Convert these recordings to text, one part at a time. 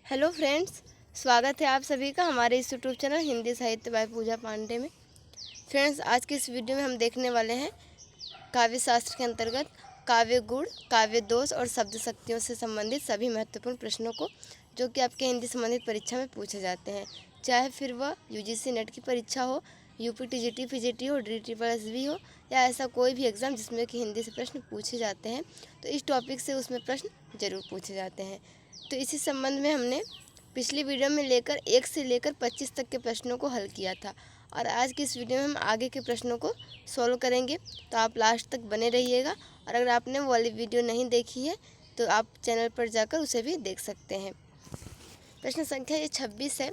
Hello friends, स्वागत है आप सभी का हमारे इस यूट्यूब चैनल हिंदी साहित्य बाय पूजा पांडे में। फ्रेंड्स, आज के इस वीडियो में हम देखने वाले हैं काव्य शास्त्र के अंतर्गत काव्य गुण, काव्य दोष और शब्द शक्तियों से संबंधित सभी महत्वपूर्ण प्रश्नों को, जो कि आपके हिंदी संबंधित परीक्षा में पूछे जाते हैं। चाहे फिर वह यूजीसी नेट की परीक्षा हो, यूपी टीजीटी पीजीटी हो, DSSB हो, या ऐसा कोई भी एग्ज़ाम जिसमें कि हिंदी से प्रश्न पूछे जाते हैं, तो इस टॉपिक से उसमें प्रश्न जरूर पूछे जाते हैं। तो इसी संबंध में हमने पिछली वीडियो में 1 से लेकर 25 तक के प्रश्नों को हल किया था, और आज की इस वीडियो में हम आगे के प्रश्नों को सॉल्व करेंगे। तो आप लास्ट तक बने रहिएगा, और अगर आपने वो वाली वीडियो नहीं देखी है तो आप चैनल पर जाकर उसे भी देख सकते हैं। प्रश्न संख्या ये 26 है।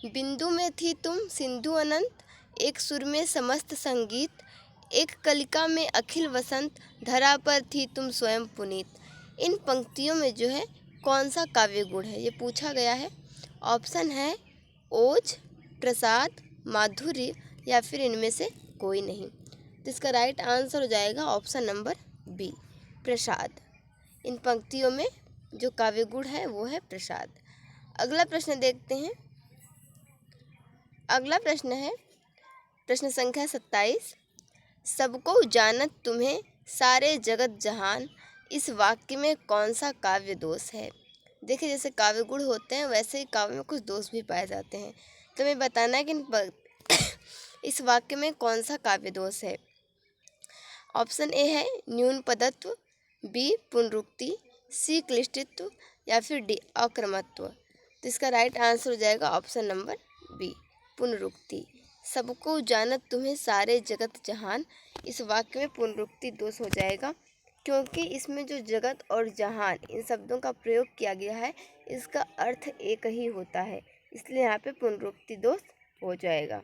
बिंदु में थी तुम सिंधु अनंत, एक सुर में समस्त संगीत, एक कलिका में अखिल वसंत, धरा पर थी तुम स्वयं पुनीत। इन पंक्तियों में जो है कौन सा काव्य गुण है, ये पूछा गया है। ऑप्शन है ओज, प्रसाद, माधुर्य, या फिर इनमें से कोई नहीं। तो इसका राइट आंसर हो जाएगा ऑप्शन नंबर बी, प्रसाद। इन पंक्तियों में जो काव्य गुण है वो है प्रसाद। अगला प्रश्न देखते हैं। अगला प्रश्न है प्रश्न संख्या 27। सबको जानत तुम्हें सारे जगत जहान, इस वाक्य में कौन सा काव्य दोष है। देखिए, जैसे काव्य गुण होते हैं वैसे ही काव्य में कुछ दोष भी पाए जाते हैं। तो हमें बताना है कि इस वाक्य में कौन सा काव्य दोष है। ऑप्शन ए है न्यून पदत्व, बी पुनरुक्ति, सी क्लिष्टित्व, या फिर डी अक्रमत्व। तो इसका राइट आंसर हो जाएगा ऑप्शन नंबर बी, पुनरुक्ति। सबको जानत तुम्हें सारे जगत जहान, इस वाक्य में पुनरुक्ति दोष हो जाएगा, क्योंकि इसमें जो जगत और जहान इन शब्दों का प्रयोग किया गया है इसका अर्थ एक ही होता है, इसलिए यहाँ पे पुनरुक्ति दोष हो जाएगा।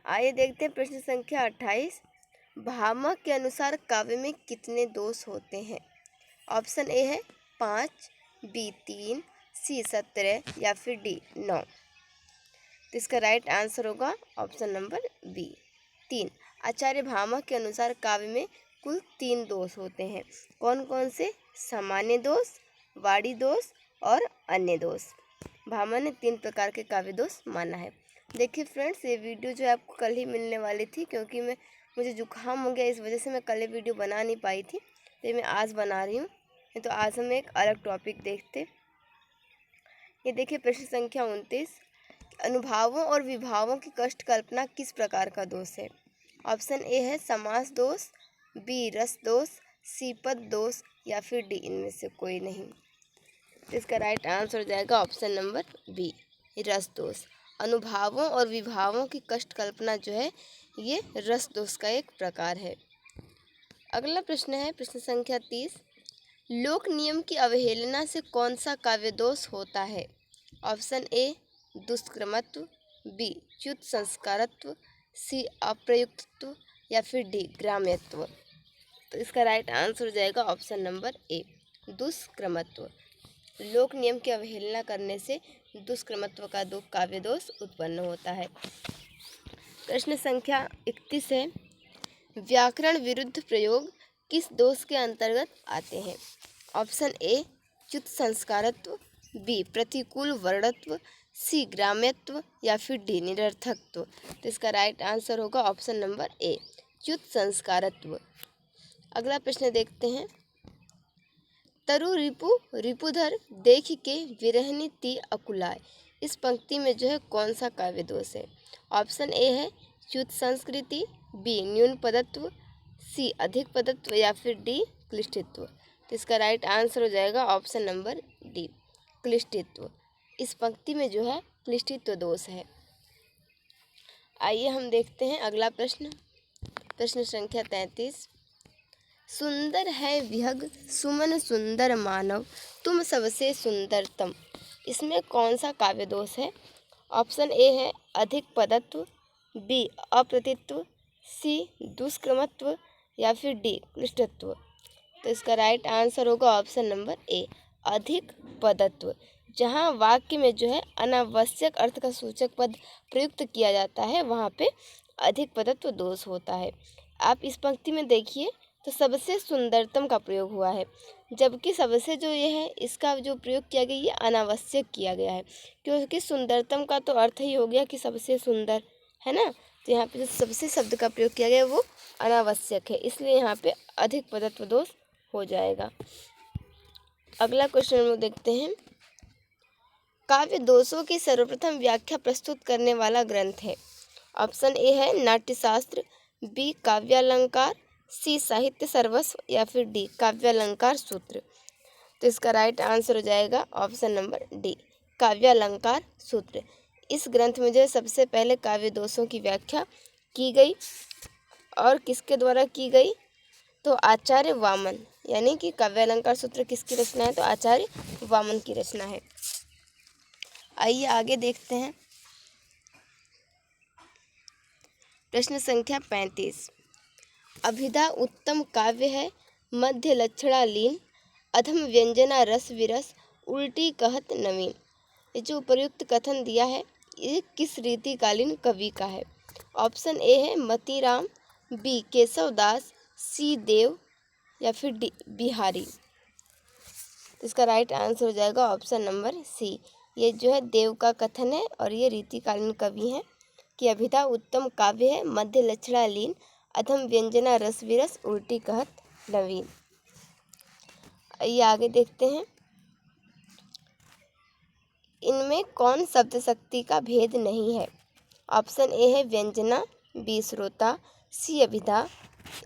आइए देखते हैं प्रश्न संख्या 28। भामह के अनुसार काव्य में कितने दोष होते हैं। ऑप्शन ए है 5, बी 3, सी 17, या फिर डी 9। तो इसका राइट आंसर होगा ऑप्शन नंबर बी, 3। आचार्य भामह के अनुसार काव्य में कुल 3 दोष होते हैं। कौन कौन से? सामान्य दोष, वाणी दोष और अन्य दोष। भामह ने 3 प्रकार के काव्य दोष माना है। देखिए फ्रेंड्स, ये वीडियो जो है आपको कल ही मिलने वाली थी, क्योंकि मुझे जुकाम हो गया, इस वजह से मैं कल ये वीडियो बना नहीं पाई थी, तो ये मैं आज बना रही हूँ। तो आज हम एक अलग टॉपिक देखते। ये देखिए प्रश्न संख्या 29। अनुभावों और विभावों की कष्ट कल्पना किस प्रकार का दोष है। ऑप्शन ए है समास दोष, बी रस दोष, सी पद दोष, या फिर डी इनमें से कोई नहीं। तो इसका राइट आंसर हो जाएगा ऑप्शन नंबर बी, रस दोष। अनुभावों और विभावों की कष्ट कल्पना जो है ये रस दोष का एक प्रकार है। अगला प्रश्न है प्रश्न संख्या 30। लोक नियम की अवहेलना से कौन सा काव्य दोष होता है। ऑप्शन ए दुष्क्रमत्व, बी च्युत संस्कारत्व, सी अप्रयुक्तत्व, या फिर डी ग्राम्यत्व। तो इसका राइट आंसर हो जाएगा ऑप्शन नंबर ए, दुष्क्रमत्व। लोक नियम की अवहेलना करने से दुष्क्रमत्व का काव्य दोष उत्पन्न होता है। प्रश्न संख्या 31 है। व्याकरण विरुद्ध प्रयोग किस दोष के अंतर्गत आते हैं। ऑप्शन ए च्युत संस्कारत्व, बी प्रतिकूल वर्णत्व, सी ग्राम्यत्व, या फिर डी निरर्थकत्व। तो इसका राइट आंसर होगा ऑप्शन नंबर ए, च्युत संस्कारत्व। अगला प्रश्न देखते हैं। तरु रिपु रिपुधर देख के विरहनी ती अकुलाय, इस पंक्ति में जो है कौन सा काव्य दोष है। ऑप्शन ए है च्युत संस्कृति, बी न्यून पदत्व, सी अधिक पदत्व, या फिर डी क्लिष्टित्व। तो इसका राइट आंसर हो जाएगा ऑप्शन नंबर डी, क्लिष्टित्व। इस पंक्ति में जो है क्लिष्टित्व दोष है। आइए हम देखते हैं अगला प्रश्न। प्रश्न संख्या 33। सुंदर है विहग सुमन सुंदर मानव, तुम सबसे सुंदरतम, इसमें कौन सा काव्य दोष है। ऑप्शन ए है अधिक पदत्व, बी अप्रतित्व, सी दुष्क्रमत्व, या फिर डी क्लिष्टत्व। तो इसका राइट आंसर होगा ऑप्शन नंबर ए, अधिक पदत्व। जहाँ वाक्य में जो है अनावश्यक अर्थ का सूचक पद प्रयुक्त किया जाता है वहाँ पे अधिक पदत्व दोष होता है। आप इस पंक्ति में देखिए, तो सबसे सुंदरतम का प्रयोग हुआ है, जबकि सबसे जो ये है इसका जो प्रयोग किया गया ये अनावश्यक किया गया है, क्योंकि सुंदरतम का तो अर्थ ही हो गया कि सबसे सुंदर, है ना। तो यहाँ पे जो सबसे शब्द का प्रयोग किया गया वो अनावश्यक है, इसलिए यहाँ पे अधिक पदत्व दोष हो जाएगा। अगला क्वेश्चन हम लोग देखते हैं। काव्य दोषों की सर्वप्रथम व्याख्या प्रस्तुत करने वाला ग्रंथ है। ऑप्शन ए है नाट्यशास्त्र, बी काव्यालंकार, सी साहित्य सर्वस्व या फिर डी काव्यालंकार सूत्र। तो इसका राइट आंसर हो जाएगा ऑप्शन नंबर डी काव्यालंकार सूत्र। इस ग्रंथ में जो सबसे पहले काव्य दोषों की व्याख्या की गई और किसके द्वारा की गई, तो आचार्य वामन, यानी कि काव्यालंकार सूत्र किसकी रचना है, तो आचार्य वामन की रचना है। आइए आगे देखते हैं। प्रश्न संख्या 35। अभिधा उत्तम काव्य है, मध्य लक्षणा लीन, अधम व्यंजना रस विरस, उल्टी कहत नवीन। ये जो उपयुक्त कथन दिया है ये किस रीतिकालीन कवि का है। ऑप्शन ए है मतीराम, बी केशवदास, सी देव या फिर डी बिहारी। इसका राइट आंसर हो जाएगा ऑप्शन नंबर सी। ये जो है देव का कथन है और ये रीतिकालीन कवि हैं कि अभिधा उत्तम काव्य है, मध्य लक्षणा लीन, अधम व्यंजना रस विरस, उल्टी कहत नवीन। आइए आगे देखते हैं। इनमें कौन शब्द शक्ति का भेद नहीं है। ऑप्शन ए है व्यंजना, बी श्रोता, सी अभिधा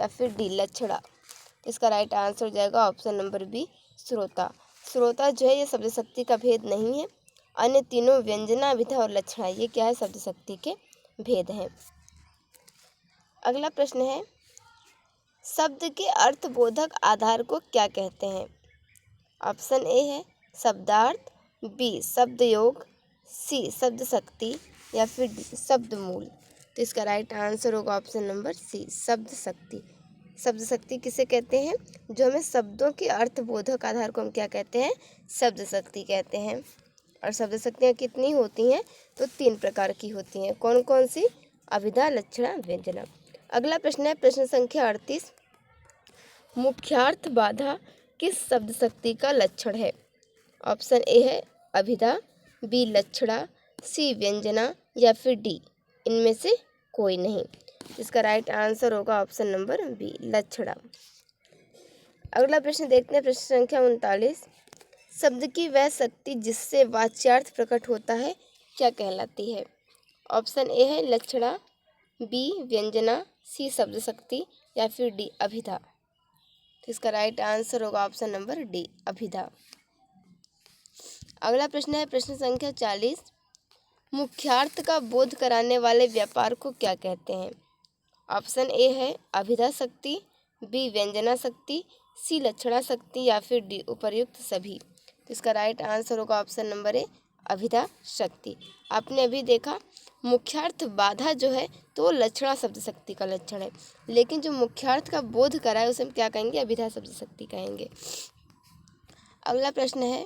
या फिर डी लक्षणा। इसका राइट आंसर हो जाएगा ऑप्शन नंबर बी श्रोता। श्रोता जो है ये शब्द शक्ति का भेद नहीं है, अन्य तीनों व्यंजना, अभिधा और लक्षणा ये क्या है, शब्द शक्ति के भेद हैं। अगला प्रश्न है, शब्द के अर्थबोधक आधार को क्या कहते हैं। ऑप्शन ए है शब्दार्थ, बी शब्द योग, सी शब्द शक्ति या फिर डी शब्द मूल। तो इसका राइट आंसर होगा ऑप्शन नंबर सी शब्द शक्ति। शब्द शक्ति किसे कहते हैं, जो हमें शब्दों के अर्थबोधक आधार को हम क्या कहते हैं, शब्द शक्ति कहते हैं। और शब्द शक्तियाँ कितनी होती हैं, तो 3 प्रकार की होती हैं। कौन कौन सी, अभिधा, लक्षणा, व्यंजना। अगला प्रश्न है प्रश्न संख्या 38। मुख्यार्थ बाधा किस शब्द शक्ति का लक्षण है। ऑप्शन ए है अभिधा, बी लक्षणा, सी व्यंजना या फिर डी इनमें से कोई नहीं। इसका राइट आंसर होगा ऑप्शन नंबर बी लक्षणा। अगला प्रश्न देखते हैं प्रश्न संख्या 39। शब्द की वह शक्ति जिससे वाच्यार्थ प्रकट होता है क्या कहलाती है। ऑप्शन ए है लक्षणा, बी व्यंजना, सी शब्द शक्ति या फिर डी अभिधा। तो इसका राइट आंसर होगा ऑप्शन नंबर डी अभिधा। अगला प्रश्न है प्रश्न संख्या 40। मुख्यार्थ का बोध कराने वाले व्यापार को क्या कहते हैं। ऑप्शन ए है अभिधा शक्ति, बी व्यंजना शक्ति, सी लक्षणा शक्ति या फिर डी उपर्युक्त सभी। तो इसका राइट आंसर होगा ऑप्शन नंबर ए अभिधा शक्ति। आपने अभी देखा मुख्यार्थ बाधा जो है तो लक्षणा शब्द शक्ति का लक्षण है, लेकिन जो मुख्यार्थ का बोध कराए उसे हम क्या कहेंगे, अभिधा शब्द शक्ति कहेंगे। अगला प्रश्न है,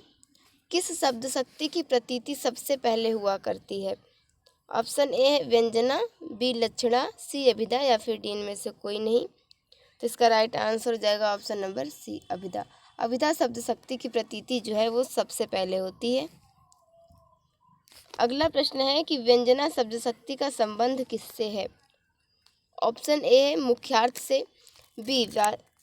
किस शब्द शक्ति की प्रतीति सबसे पहले हुआ करती है। ऑप्शन ए है व्यंजना, बी लक्षणा, सी अभिधा या फिर डी इनमें से कोई नहीं। तो इसका राइट आंसर हो जाएगा ऑप्शन नंबर सी अभिधा। अभिधा शब्द शक्ति की प्रतीति जो है वो सबसे पहले होती है। अगला प्रश्न है कि व्यंजना शब्द शक्ति का संबंध किससे है। ऑप्शन ए है मुख्यार्थ से, बी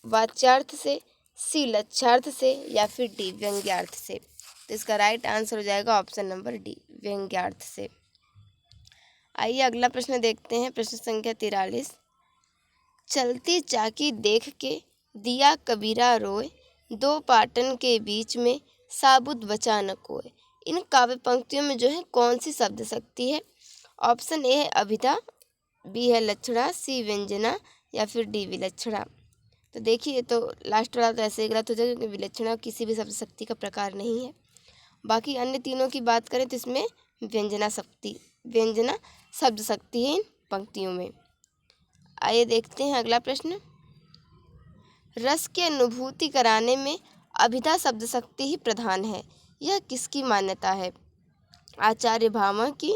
वाच्यार्थ से, सी लक्ष्यार्थ से या फिर डी व्यंग्यार्थ से। तो इसका राइट आंसर हो जाएगा ऑप्शन नंबर डी व्यंग्यार्थ से। आइए अगला प्रश्न देखते हैं प्रश्न संख्या 43। चलती चाकी देख के दिया कबीरा रोए, दो पाटन के बीच में साबुत बचा न कोय। इन काव्य पंक्तियों में जो है कौन सी शब्द शक्ति है। ऑप्शन ए है अभिधा, बी है लक्षणा, सी व्यंजना या फिर डी विलक्षणा। तो देखिए तो लास्ट वाला तो ऐसे ही गलत हो जाएगा क्योंकि विलक्षणा किसी भी शब्द शक्ति का प्रकार नहीं है। बाकी अन्य तीनों की बात करें तो इसमें व्यंजना शब्द शक्ति है इन पंक्तियों में। आइए देखते हैं अगला प्रश्न। रस की अनुभूति कराने में अभिधा शब्द शक्ति ही प्रधान है, यह किसकी मान्यता है। आचार्य भामह की,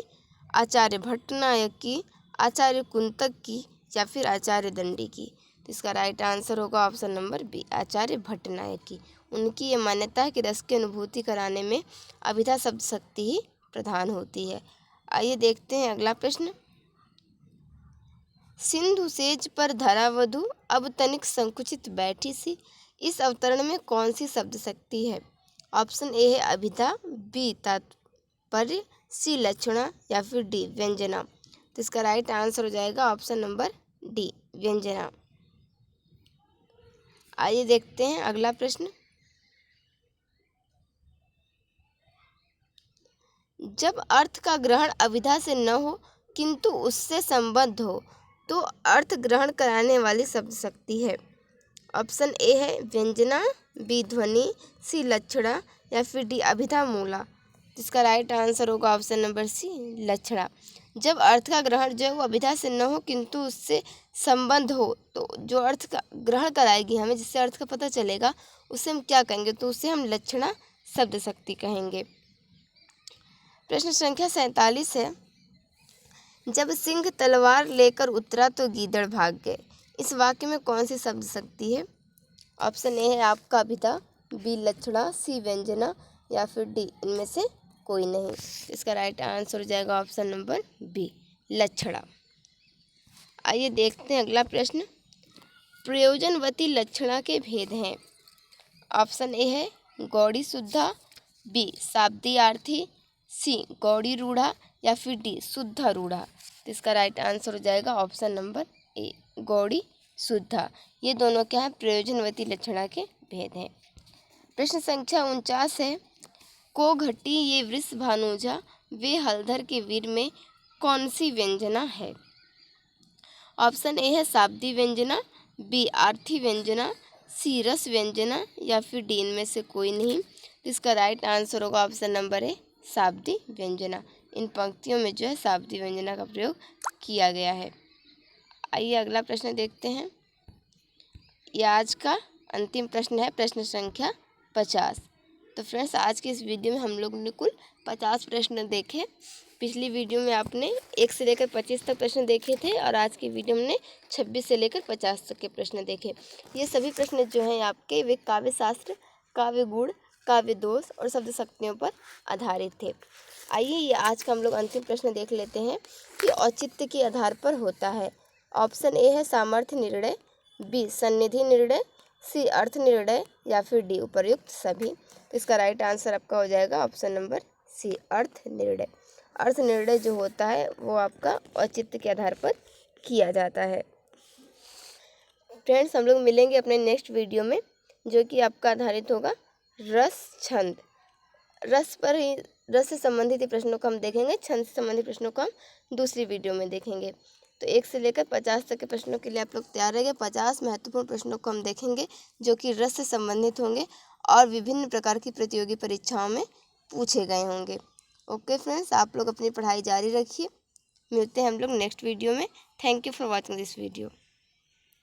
आचार्य भट्टनायक की, आचार्य कुंतक की या फिर आचार्य दंडी की। तो इसका राइट आंसर होगा ऑप्शन नंबर बी, आचार्य भट्टनायक की। उनकी ये मान्यता है कि रस की अनुभूति कराने में अभिधा शब्द शक्ति ही प्रधान होती है। आइए देखते हैं अगला प्रश्न। सिंधु सेज पर धरा वधु अब तनिक संकुचित बैठी सी, इस अवतरण में कौन सी शब्द शक्ति है? ऑप्शन ए है अभिधा, बी तात्पर्य, सी लक्षणा या फिर डी व्यंजना। तो इसका राइट आंसर हो जाएगा ऑप्शन नंबर डी व्यंजना। आइए देखते हैं अगला प्रश्न। जब अर्थ का ग्रहण अभिधा से न हो किंतु उससे संबद्ध हो तो अर्थ ग्रहण कराने वाली शब्द शक्ति है। ऑप्शन ए है व्यंजना, बी ध्वनि, सी लक्षणा या फिर डी अभिधा मूला। जिसका राइट आंसर होगा ऑप्शन नंबर सी लक्षणा। जब अर्थ का ग्रहण जो है वो अभिधा से न हो किंतु उससे संबंध हो, तो जो अर्थ का ग्रहण कराएगी हमें, जिससे अर्थ का पता चलेगा, उससे हम क्या कहेंगे? तो उससे हम लक्षणा शब्द शक्ति कहेंगे। प्रश्न संख्या 47 है। जब सिंह तलवार लेकर उतरा तो गीदड़ भाग गए, इस वाक्य में कौन सी शब्द शक्ति है? ऑप्शन ए है आपका अभिधा, बी लक्षणा, सी व्यंजना या फिर डी इनमें से कोई नहीं। इसका राइट आंसर हो जाएगा ऑप्शन नंबर बी लक्षणा। आइए देखते हैं अगला प्रश्न। प्रयोजनवती लक्षणा के भेद हैं। ऑप्शन ए है गौड़ी शुद्धा, बी शाब्दियार्थी, सी गौड़ी रूढ़ा या फिर डी शुद्धा रूढ़ा। तो इसका राइट आंसर हो जाएगा ऑप्शन नंबर ए गौड़ी शुद्धा। ये दोनों क्या है? प्रयोजनवती लक्षणा के भेद हैं। प्रश्न संख्या 49 है। को घटी ये वृष भानुजा वे हलधर के वीर में कौन सी व्यंजना है? ऑप्शन ए है शाब्दी व्यंजना, बी आर्थी व्यंजना, सी रस व्यंजना या फिर डी इनमें से कोई नहीं। इसका राइट आंसर होगा ऑप्शन नंबर ए शाब्दी व्यंजना। इन पंक्तियों में जो है शाब्दी व्यंजना का प्रयोग किया गया है। आइए अगला प्रश्न देखते हैं। यह आज का अंतिम प्रश्न है, प्रश्न संख्या 50। तो फ्रेंड्स, आज के इस वीडियो में हम लोग ने कुल 50 प्रश्न देखे। पिछली वीडियो में आपने 1 से लेकर 25 तक प्रश्न देखे थे और आज की वीडियो में 26 से लेकर 50 तक के प्रश्न देखे। ये सभी प्रश्न जो हैं आपके वे काव्य शास्त्र, काव्य गुण, काव्य दोष और शब्द शक्तियों पर आधारित थे। आइए ये आज का हम लोग अंतिम प्रश्न देख लेते हैं कि औचित्य के आधार पर होता है। ऑप्शन ए है सामर्थ्य निर्णय, बी सन्निधि निर्णय, सी अर्थ निर्णय या फिर डी उपर्युक्त सभी। तो इसका राइट आंसर आपका हो जाएगा ऑप्शन नंबर सी अर्थ निर्णय। अर्थ निर्णय जो होता है वो आपका औचित्य के आधार पर किया जाता है। फ्रेंड्स, हम लोग मिलेंगे अपने नेक्स्ट वीडियो में, जो कि आपका आधारित होगा रस छंद। रस पर ही, रस से संबंधित प्रश्नों को हम देखेंगे, छंद से संबंधित प्रश्नों को हम दूसरी वीडियो में देखेंगे। तो 1 से लेकर 50 तक के प्रश्नों के लिए आप लोग तैयार रहिए। 50 महत्वपूर्ण प्रश्नों को हम देखेंगे जो कि रस से संबंधित होंगे और विभिन्न प्रकार की प्रतियोगी परीक्षाओं में पूछे गए होंगे। ओके फ्रेंड्स, आप लोग अपनी पढ़ाई जारी रखिए। मिलते हैं हम लोग नेक्स्ट वीडियो में। Thank you for watching this video.